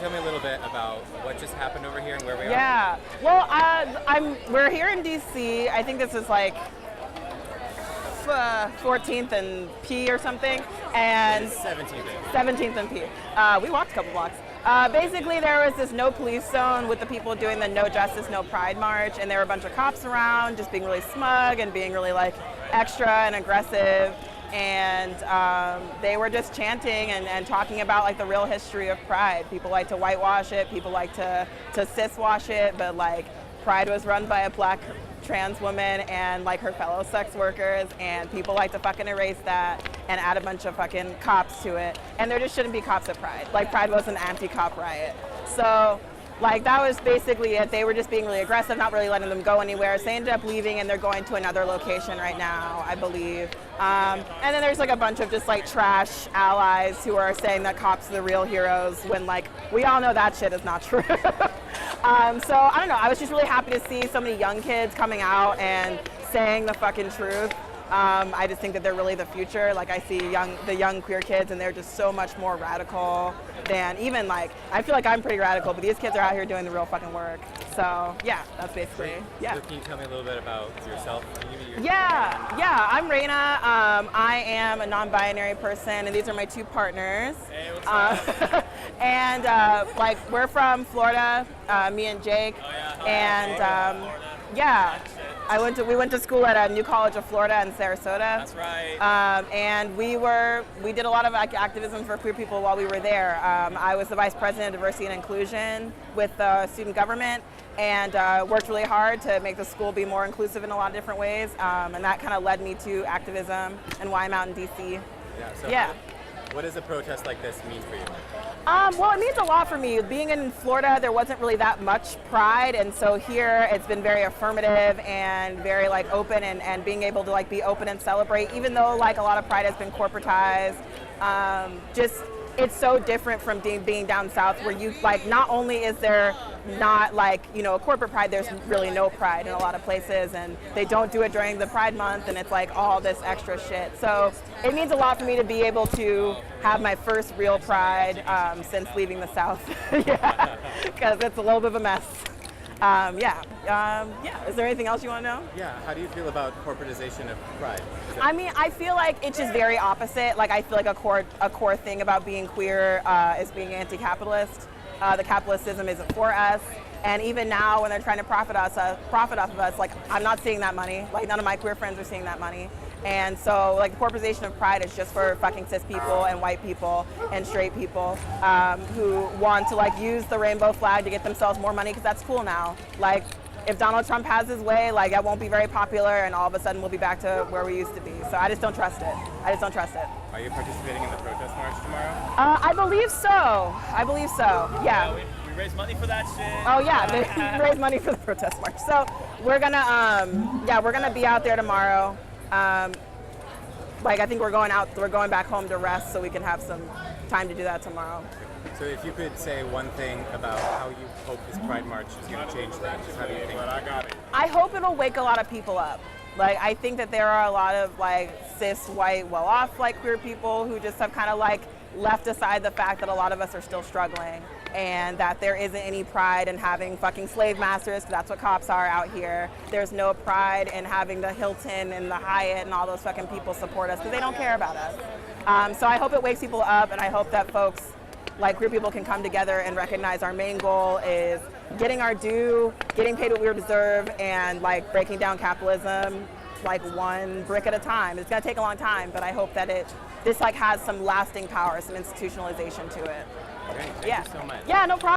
tell me a little bit about what just happened over here and where we are? Yeah. Well, we're here in DC. I think this is like 14th and P or something, and 17th and P. We walked a couple blocks. Basically, there was this no police zone with the people doing the No Justice, No Pride march, and there were a bunch of cops around, just being really smug and being really like extra and aggressive. And they were just chanting and talking about like the real history of Pride. People like to whitewash it, people like to ciswash it, but like Pride was run by a black trans woman and like her fellow sex workers, and people like to fucking erase that and add a bunch of fucking cops to it. And there just shouldn't be cops at Pride. Like Pride was an anti-cop riot. So like that was basically it. They were just being really aggressive, not really letting them go anywhere. So they ended up leaving and they're going to another location right now, I believe. And then there's like a bunch of just like trash allies who are saying that cops are the real heroes when like we all know that shit is not true. So I don't know, I was just really happy to see so many young kids coming out and saying the fucking truth. I just think that they're really the future. Like I see the young queer kids, and they're just so much more radical than even like, I feel like I'm pretty radical, but these kids are out here doing the real fucking work. So yeah, that's basically, yeah. So can you tell me a little bit about yourself? Yeah, I'm Raina. I am a non-binary person, and these are my two partners. Hey, what's up? And like we're from Florida, me and Jake. Oh, yeah. And yeah. We went to school at New College of Florida in Sarasota. That's right. And we did a lot of activism for queer people while we were there. I was the vice president of diversity and inclusion with the student government, and worked really hard to make the school be more inclusive in a lot of different ways. And that kind of led me to activism and why I'm out in DC. Yeah. What does a protest like this mean for you? Well, it means a lot for me. Being in Florida, there wasn't really that much pride, and so here it's been very affirmative and very like open, and being able to like be open and celebrate, even though like a lot of pride has been corporatized. Just it's so different from being down south, where you like not only is there not like, you know, a corporate pride, there's really no pride in a lot of places, and they don't do it during the Pride Month, and it's like all this extra shit. So it means a lot for me to be able to have my first real pride since leaving the South. Yeah, because it's a little bit of a mess. Is there anything else you want to know? Yeah, how do you feel about corporatization of Pride? I mean, I feel like it's just very opposite. Like I feel like a core thing about being queer is being anti-capitalist. The capitalist system isn't for us, and even now when they're trying to profit off of us, like I'm not seeing that money. Like none of my queer friends are seeing that money. And so like the corporatization of Pride is just for fucking cis people and white people and straight people who want to like use the rainbow flag to get themselves more money because that's cool now. Like if Donald Trump has his way, like that won't be very popular, and all of a sudden we'll be back to where we used to be. So I just don't trust it. Are you participating in the protest march tomorrow? I believe so. Yeah. We raise money for that shit. Oh yeah, they raise money for the protest march. So we're gonna be out there tomorrow. Like I think we're going back home to rest so we can have some time to do that tomorrow. So if you could say one thing about how you hope this Pride March is going to change things, how do you think? I hope it'll wake a lot of people up. Like I think that there are a lot of like cis, white, well-off like queer people who just have kind of like left aside the fact that a lot of us are still struggling, and that there isn't any pride in having fucking slave masters, because that's what cops are out here. There's no pride in having the Hilton and the Hyatt and all those fucking people support us because they don't care about us. So I hope it wakes people up, and I hope that folks like queer people can come together and recognize our main goal is getting our due, getting paid what we deserve, and like breaking down capitalism like one brick at a time. It's gonna take a long time, but I hope that this like has some lasting power, some institutionalization to it. Okay, thank you so much. Yeah, no problem.